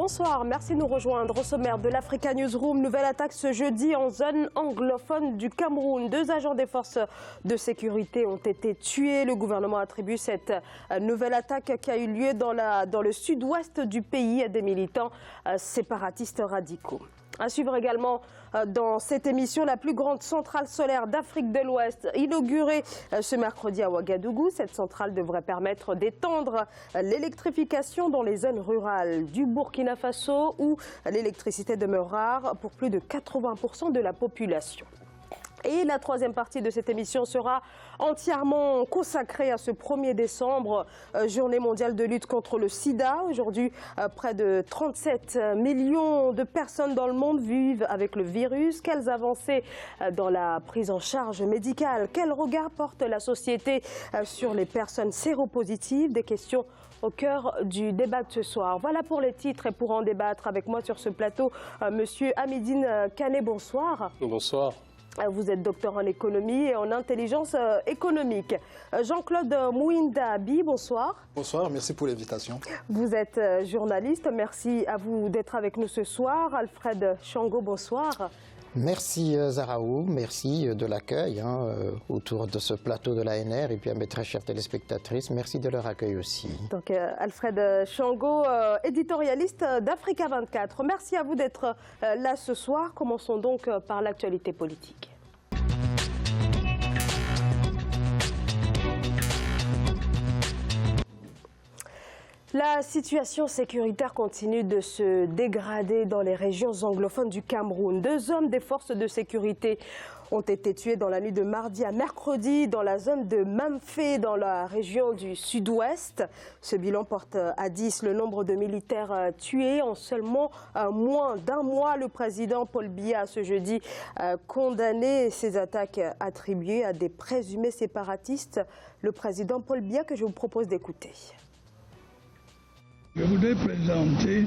Bonsoir, merci de nous rejoindre au sommaire de l'Africa Newsroom. Nouvelle attaque ce jeudi en zone anglophone du Cameroun. 2 agents des forces de sécurité ont été tués. Le gouvernement attribue cette nouvelle attaque qui a eu lieu dans le sud-ouest du pays à des militants séparatistes radicaux. À suivre également dans cette émission, la plus grande centrale solaire d'Afrique de l'Ouest, inaugurée ce mercredi à Ouagadougou. Cette centrale devrait permettre d'étendre l'électrification dans les zones rurales du Burkina Faso où l'électricité demeure rare pour plus de 80% de la population. Et la troisième partie de cette émission sera entièrement consacrée à ce 1er décembre, journée mondiale de lutte contre le sida. Aujourd'hui, près de 37 millions de personnes dans le monde vivent avec le virus. Quelles avancées dans la prise en charge médicale? Quel regard porte la société sur les personnes séropositives? Des questions au cœur du débat de ce soir. Voilà pour les titres et pour en débattre avec moi sur ce plateau, Monsieur Hamidine Kane, bonsoir. Bonsoir. Vous êtes docteur en économie et en intelligence économique. Jean-Claude Mouinda-Abi, bonsoir. Bonsoir, merci pour l'invitation. Vous êtes journaliste, merci à vous d'être avec nous ce soir. Alfred Chango, bonsoir. Merci Zaraou, merci de l'accueil autour de ce plateau de l'ANR et puis à mes très chères téléspectatrices, merci de leur accueil aussi. Donc Alfred Chango, éditorialiste d'Africa 24. Merci à vous d'être là ce soir. Commençons donc par l'actualité politique. La situation sécuritaire continue de se dégrader dans les régions anglophones du Cameroun. 2 hommes des forces de sécurité ont été tués dans la nuit de mardi à mercredi dans la zone de Mamfé, dans la région du sud-ouest. Ce bilan porte à 10 le nombre de militaires tués en seulement moins d'1 mois. Le président Paul Biya a ce jeudi condamné ces attaques attribuées à des présumés séparatistes. Le président Paul Biya que je vous propose d'écouter. Je voudrais présenter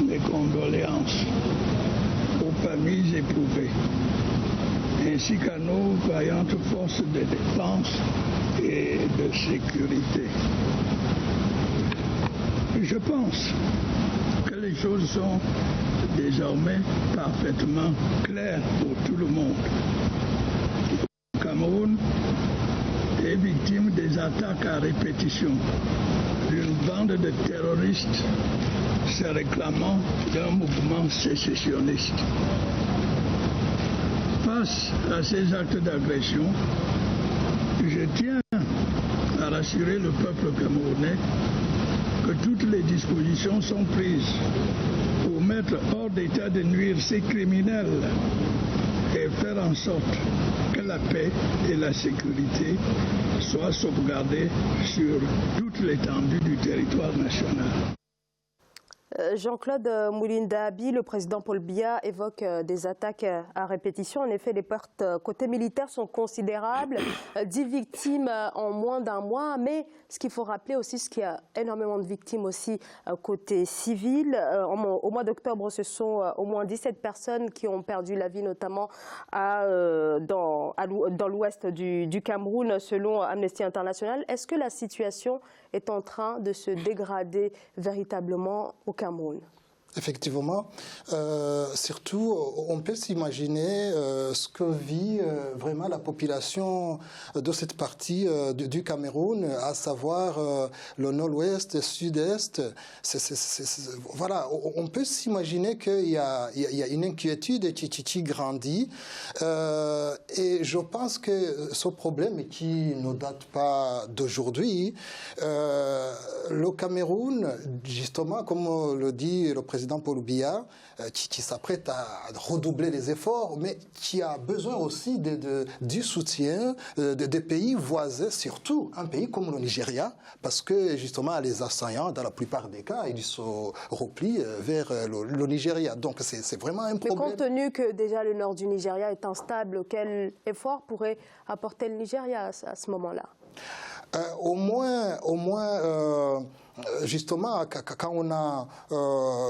mes condoléances aux familles éprouvées, ainsi qu'à nos vaillantes forces de défense et de sécurité. Je pense que les choses sont désormais parfaitement claires pour tout le monde. Le Cameroun est victime des attaques à répétition d'une bande de terroristes se réclamant d'un mouvement sécessionniste. Face à ces actes d'agression, je tiens à rassurer le peuple camerounais que toutes les dispositions sont prises pour mettre hors d'état de nuire ces criminels et faire en sorte que la paix et la sécurité soient sauvegardées sur toute l'étendue du territoire national. Jean-Claude Mouinda-Abi, le président Paul Biya évoque des attaques à répétition. En effet, les pertes côté militaire sont considérables, 10 victimes en moins d'1 mois. Mais ce qu'il faut rappeler aussi, c'est qu'il y a énormément de victimes aussi côté civil. Au mois d'octobre, ce sont au moins 17 personnes qui ont perdu la vie, notamment dans l'ouest du Cameroun, selon Amnesty International. Est-ce que la situation est en train de se dégrader véritablement au Cameroun? Effectivement, surtout on peut s'imaginer ce que vit vraiment la population de cette partie du Cameroun, à savoir le nord-ouest, le sud-est. Voilà, on peut s'imaginer qu'il y a une inquiétude qui grandit et je pense que ce problème qui ne date pas d'aujourd'hui, le Cameroun, justement, comme le dit le président Paul Biya, qui s'apprête à redoubler les efforts, mais qui a besoin aussi du soutien des pays voisins, surtout un pays comme le Nigeria, parce que justement les assaillants, dans la plupart des cas, ils se replient vers le Nigeria. Donc c'est vraiment un problème. Mais compte tenu que déjà le nord du Nigeria est instable, quel effort pourrait apporter le Nigeria à ce moment-là? Au moins justement, quand on a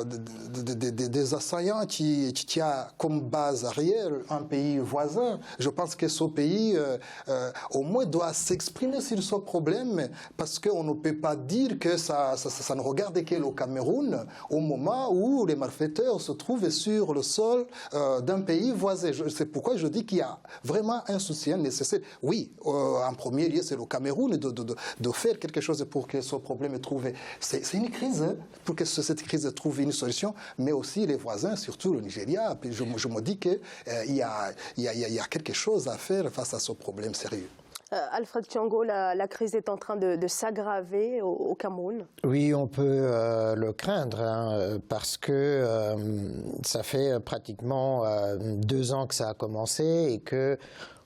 des assaillants qui a comme base arrière un pays voisin, je pense que ce pays, au moins, doit s'exprimer sur ce problème, parce qu'on ne peut pas dire que ça ne regarde que le Cameroun au moment où les malfaiteurs se trouvent sur le sol d'un pays voisin. C'est pourquoi je dis qu'il y a vraiment un soutien nécessaire. Oui, en premier lieu, c'est le Cameroun de faire quelque chose pour que ce problème trouve. C'est une crise, hein, pour que cette crise trouve une solution, mais aussi les voisins, surtout le Nigeria. Je me dis qu'il y a quelque chose à faire face à ce problème sérieux. Alfred Thiango, la crise est en train de s'aggraver au Cameroun. Oui, on peut le craindre, hein, parce que ça fait pratiquement 2 ans que ça a commencé et que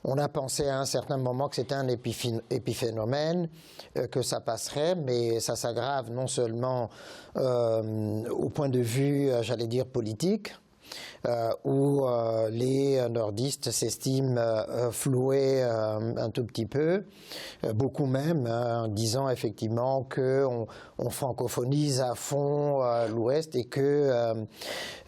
on a pensé à un certain moment que c'était un épiphénomène, que ça passerait, mais ça s'aggrave non seulement au point de vue, j'allais dire, politique, où les nordistes s'estiment floués un tout petit peu, beaucoup même, en disant effectivement qu'on francophonise à fond l'Ouest et que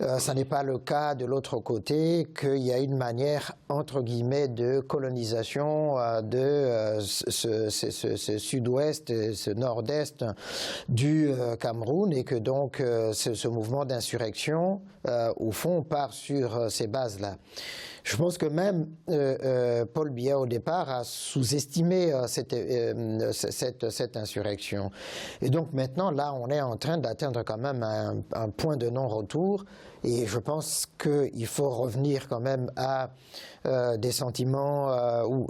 ça n'est pas le cas de l'autre côté, qu'il y a une manière, entre guillemets, de colonisation de ce sud-ouest, ce nord-est du Cameroun, et que donc ce mouvement d'insurrection, au fond, part sur ces bases-là. Je pense que même Paul Biya, au départ, a sous-estimé cette insurrection. Et donc maintenant, là, on est en train d'atteindre quand même un point de non-retour. Et je pense qu'il faut revenir quand même à des sentiments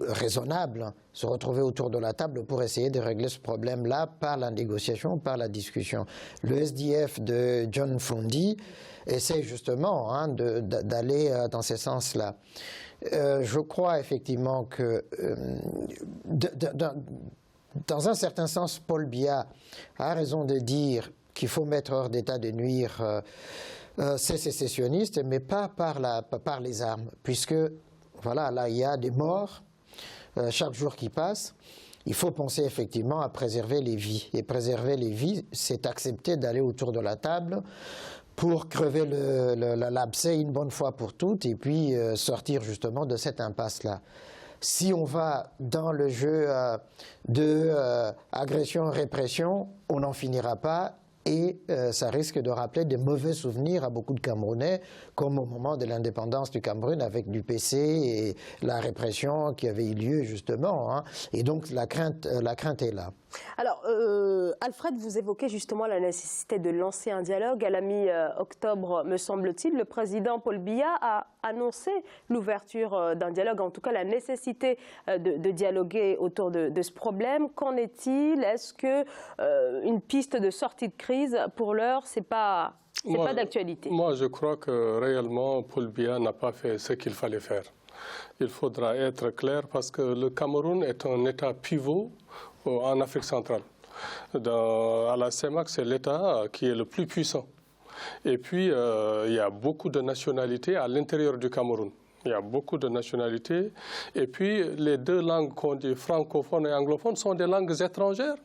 raisonnables, se retrouver autour de la table pour essayer de régler ce problème-là par la négociation, par la discussion. Le SDF de John Fundi essaie justement d'aller dans ce sens-là. Je crois effectivement que dans un certain sens, Paul Biya a raison de dire qu'il faut mettre hors d'état de nuire ces sécessionnistes, mais pas par les armes, puisque voilà, là il y a des morts chaque jour qui passe. Il faut penser effectivement à préserver les vies. Et préserver les vies, c'est accepter d'aller autour de la table pour crever l'abcès une bonne fois pour toutes et puis sortir justement de cette impasse-là. Si on va dans le jeu de agression-répression, on n'en finira pas. Et ça risque de rappeler des mauvais souvenirs à beaucoup de Camerounais, comme au moment de l'indépendance du Cameroun avec l'UPC et la répression qui avait eu lieu justement. Hein. Et donc la crainte est là. Alors, Alfred, vous évoquez justement la nécessité de lancer un dialogue. À la mi-octobre, me semble-t-il, le président Paul Biya a annoncé l'ouverture d'un dialogue, en tout cas la nécessité de dialoguer autour de ce problème. Qu'en est-il? Est-ce que une piste de sortie de crise, pour l'heure, c'est pas d'actualité? Moi, je crois que réellement, Paul Biya n'a pas fait ce qu'il fallait faire. Il faudra être clair parce que le Cameroun est un État pivot en Afrique centrale. À la CEMAC, c'est l'État qui est le plus puissant. Et puis, il y a beaucoup de nationalités à l'intérieur du Cameroun. Il y a beaucoup de nationalités. Et puis, les deux langues qu'on dit francophone et anglophone sont des langues étrangères.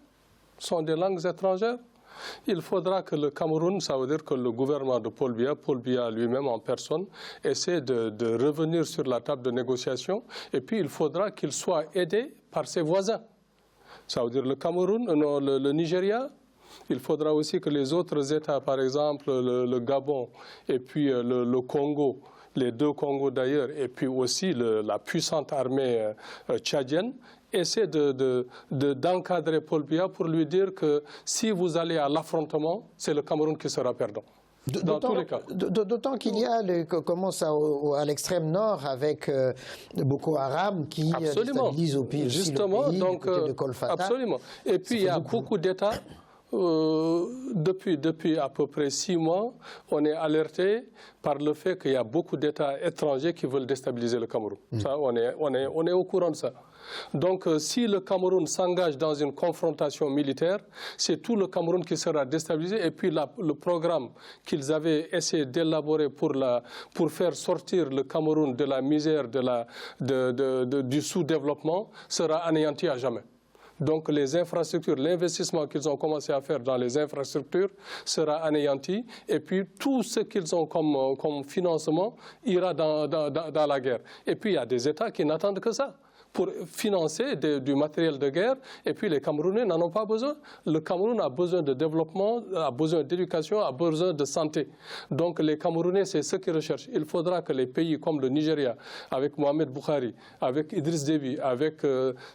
Il faudra que le Cameroun, ça veut dire que le gouvernement de Paul Biya lui-même en personne, essaie de revenir sur la table de négociation. Et puis, il faudra qu'il soit aidé par ses voisins. Ça veut dire le Cameroun, le Nigeria. Il faudra aussi que les autres États, par exemple le Gabon et puis le Congo, les deux Congos d'ailleurs, et puis aussi la puissante armée tchadienne, essaient d'encadrer Paul Biya pour lui dire que si vous allez à l'affrontement, c'est le Cameroun qui sera perdant. Dans tous les cas. D'autant qu'il y a, commence à l'extrême nord avec Boko Haram qui déstabilise au pays, justement, le pays, donc, de Kolfata. Absolument. Et puis il y a beaucoup d'États, depuis à peu près 6 mois, on est alerté par le fait qu'il y a beaucoup d'États étrangers qui veulent déstabiliser le Cameroun. Ça, on est au courant de ça. Donc, si le Cameroun s'engage dans une confrontation militaire, c'est tout le Cameroun qui sera déstabilisé. Et puis, le programme qu'ils avaient essayé d'élaborer pour faire sortir le Cameroun de la misère, du sous-développement, sera anéanti à jamais. Donc les infrastructures, l'investissement qu'ils ont commencé à faire dans les infrastructures sera anéanti et puis tout ce qu'ils ont comme financement ira dans la guerre. Et puis il y a des États qui n'attendent que ça pour financer du matériel de guerre, et puis les Camerounais n'en ont pas besoin. Le Cameroun a besoin de développement, a besoin d'éducation, a besoin de santé. Donc les Camerounais, c'est ce qu'ils recherchent. Il faudra que les pays comme le Nigeria, avec Mohamed Buhari, avec Idriss Déby, avec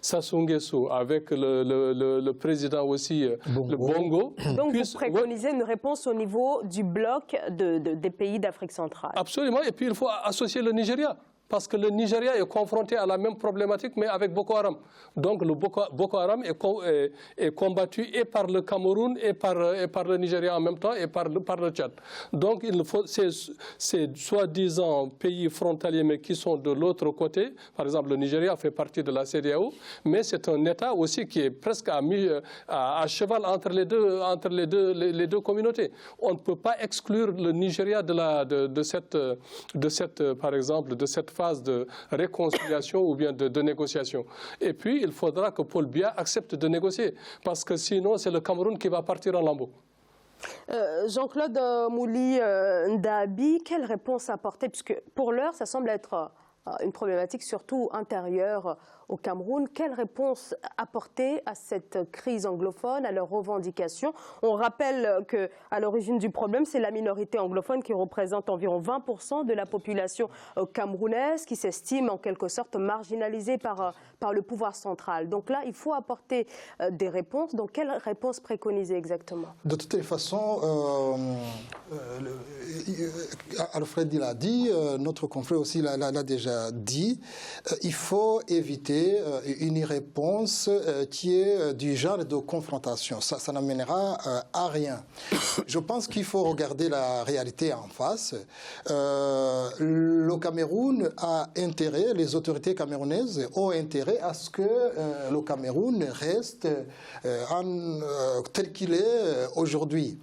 Sassou Nguesso, avec le président aussi, le Bongo. Donc vous préconisez une réponse au niveau du bloc des pays d'Afrique centrale. Absolument, et puis il faut associer le Nigeria. Parce que le Nigeria est confronté à la même problématique, mais avec Boko Haram. Donc le Boko Haram est combattu et par le Cameroun et par le Nigeria en même temps et par le Tchad. Donc il faut ces soi-disant pays frontaliers, mais qui sont de l'autre côté. Par exemple, le Nigeria fait partie de la CEDEAO, mais c'est un État aussi qui est presque à cheval entre les deux communautés. On ne peut pas exclure le Nigeria de cette par exemple, de cette phase de réconciliation ou bien de négociation. Et puis, il faudra que Paul Biya accepte de négocier, parce que sinon, c'est le Cameroun qui va partir en lambeaux. Jean-Claude Mouli Ndahabi, quelle réponse apporter? Puisque pour l'heure, ça semble être une problématique surtout intérieure au Cameroun. Quelle réponse apporter à cette crise anglophone, à leurs revendications? On rappelle qu'à l'origine du problème, c'est la minorité anglophone qui représente environ 20% de la population camerounaise, qui s'estime en quelque sorte marginalisée par le pouvoir central. Donc là, il faut apporter des réponses. Donc quelles réponses préconiser exactement? De toutes les façons, Alfred l'a dit, notre confrère aussi l'a déjà dit, il faut éviter une réponse qui est du genre de confrontation. Ça n'amènera à rien. Je pense qu'il faut regarder la réalité en face. Le Cameroun a intérêt, les autorités camerounaises ont intérêt à ce que le Cameroun reste tel qu'il est aujourd'hui.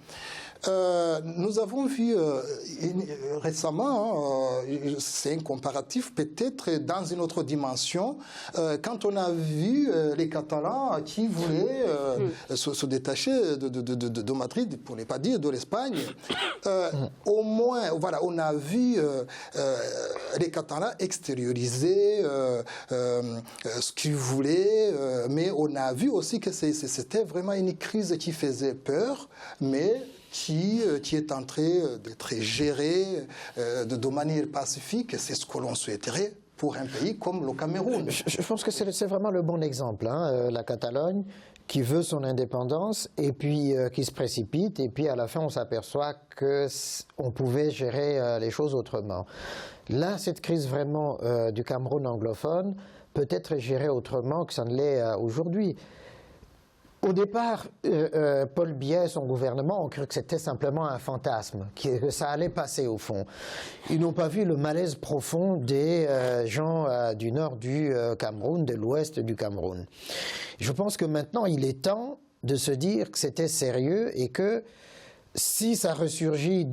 Nous avons vu récemment, c'est un comparatif peut-être dans une autre dimension, quand on a vu les Catalans qui voulaient se détacher de Madrid, pour ne pas dire de l'Espagne. Au moins, voilà, on a vu les Catalans extérioriser ce qu'ils voulaient, mais on a vu aussi que c'était vraiment une crise qui faisait peur, mais qui est en train d'être gérée de manière pacifique. C'est ce que l'on souhaiterait pour un pays comme le Cameroun. Je pense que c'est vraiment le bon exemple, hein, la Catalogne, qui veut son indépendance et puis qui se précipite, et puis à la fin on s'aperçoit qu'on pouvait gérer les choses autrement. Là, cette crise vraiment du Cameroun anglophone peut être gérée autrement que ça ne l'est aujourd'hui. Au départ, Paul Biya et son gouvernement ont cru que c'était simplement un fantasme, que ça allait passer au fond. Ils n'ont pas vu le malaise profond des gens du nord du Cameroun, de l'ouest du Cameroun. Je pense que maintenant, il est temps de se dire que c'était sérieux et que si ça ressurgit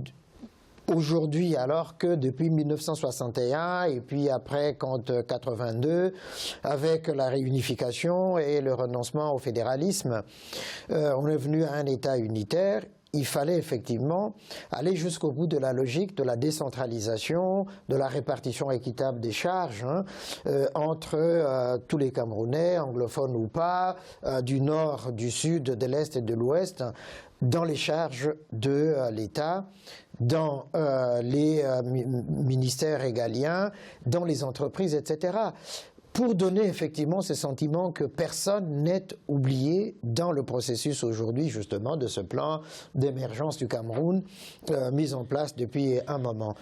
aujourd'hui, alors que depuis 1961 et puis après quand 82, avec la réunification et le renoncement au fédéralisme, on est venu à un État unitaire. Il fallait effectivement aller jusqu'au bout de la logique de la décentralisation, de la répartition équitable des charges entre tous les Camerounais, anglophones ou pas, du nord, du sud, de l'est et de l'ouest, dans les charges de l'État, dans les ministères régaliens, dans les entreprises, etc. Pour donner effectivement ce sentiment que personne n'est oublié dans le processus aujourd'hui justement de ce plan d'émergence du Cameroun mis en place depuis un moment.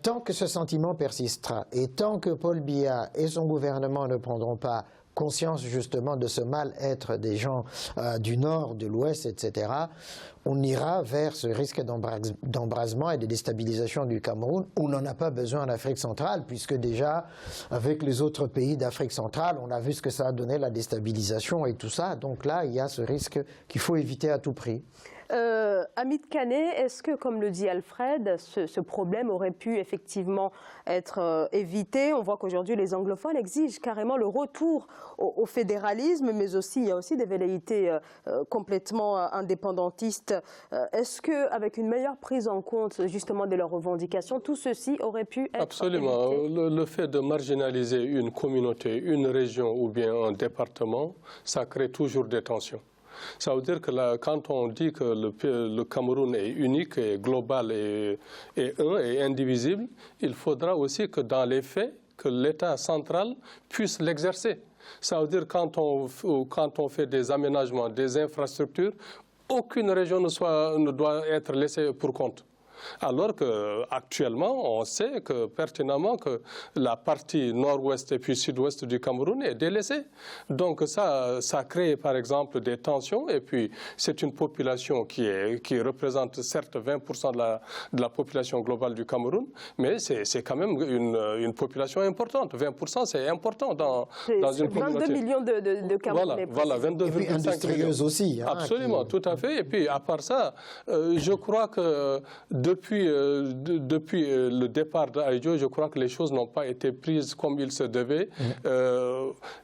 Tant que ce sentiment persistera et tant que Paul Biya et son gouvernement ne prendront pas conscience justement de ce mal-être des gens du nord, de l'ouest, etc., on ira vers ce risque d'embrasement et de déstabilisation du Cameroun. On n'en a pas besoin en Afrique centrale, puisque déjà, avec les autres pays d'Afrique centrale, on a vu ce que ça a donné, la déstabilisation et tout ça. Donc là, il y a ce risque qu'il faut éviter à tout prix. Hamid Kané, est-ce que, comme le dit Alfred, ce problème aurait pu effectivement être évité? On voit qu'aujourd'hui, les anglophones exigent carrément le retour au fédéralisme, mais aussi, il y a aussi des velléités complètement indépendantistes. Est-ce qu'avec une meilleure prise en compte justement de leurs revendications, tout ceci aurait pu être Absolument. évité? Le fait de marginaliser une communauté, une région ou bien un département, ça crée toujours des tensions. Ça veut dire que là, quand on dit que le Cameroun est unique, et global et un et indivisible, il faudra aussi que dans les faits, que l'État central puisse l'exercer. Ça veut dire quand on fait des aménagements, des infrastructures, aucune région ne doit être laissée pour compte. Alors qu'actuellement, on sait que pertinemment que la partie nord-ouest et puis sud-ouest du Cameroun est délaissée. Donc ça crée par exemple des tensions et puis c'est une population qui représente certes 20% de la population globale du Cameroun, mais c'est quand même une population importante. 20% c'est important dans une communauté. 22 millions de Camerounais. Voilà, 22,5 millions. Aussi. Hein, absolument, tout à fait. Et puis à part ça, je crois que depuis le départ d'Aïdjo, je crois que les choses n'ont pas été prises comme il se devait.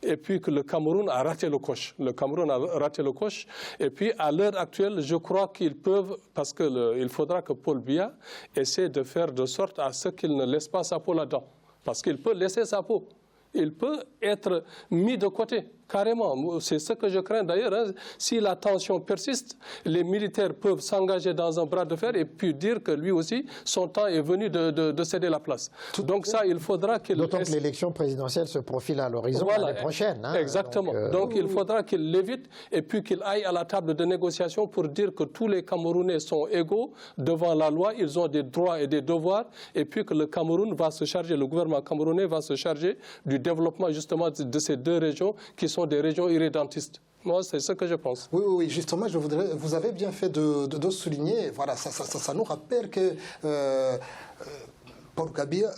Et puis que le Cameroun a raté le coche. Le Cameroun a raté le coche. Et puis à l'heure actuelle, je crois qu'ils peuvent, parce qu'il faudra que Paul Biya essaie de faire de sorte à ce qu'il ne laisse pas sa peau là-dedans. Parce qu'il peut laisser sa peau. Il peut être mis de côté, carrément. C'est ce que je crains d'ailleurs. Hein. Si la tension persiste, les militaires peuvent s'engager dans un bras de fer et puis dire que lui aussi, son temps est venu de céder la place. Donc ça, il faudra qu'il... D'autant que l'élection présidentielle se profile à l'horizon l'année prochaine. Hein. Exactement. Donc il faudra qu'il l'évite et puis qu'il aille à la table de négociation pour dire que tous les Camerounais sont égaux devant la loi, ils ont des droits et des devoirs, et puis que le Cameroun va se charger, le gouvernement camerounais va se charger du développement justement de ces deux régions qui sont des régions irrédentistes. Moi, c'est ce que je pense. Oui, justement, vous avez bien fait de souligner, voilà, ça nous rappelle que Paul Biya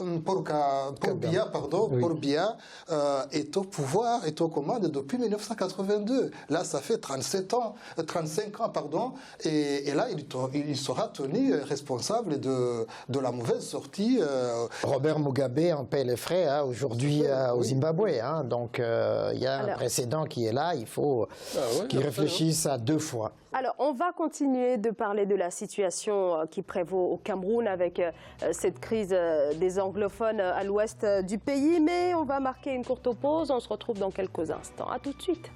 est au pouvoir, est aux commandes depuis 1982. Là, ça fait 35 ans, et là, il sera tenu responsable de la mauvaise sortie. Robert Mugabe en paie les frais aujourd'hui au Zimbabwe. Hein, donc, il y a un précédent qui est là, il faut qu'il réfléchisse à deux fois. Alors, on va continuer de parler de la situation qui prévaut au Cameroun avec cette crise des anglophones à l'ouest du pays, mais on va marquer une courte pause. On se retrouve dans quelques instants. À tout de suite.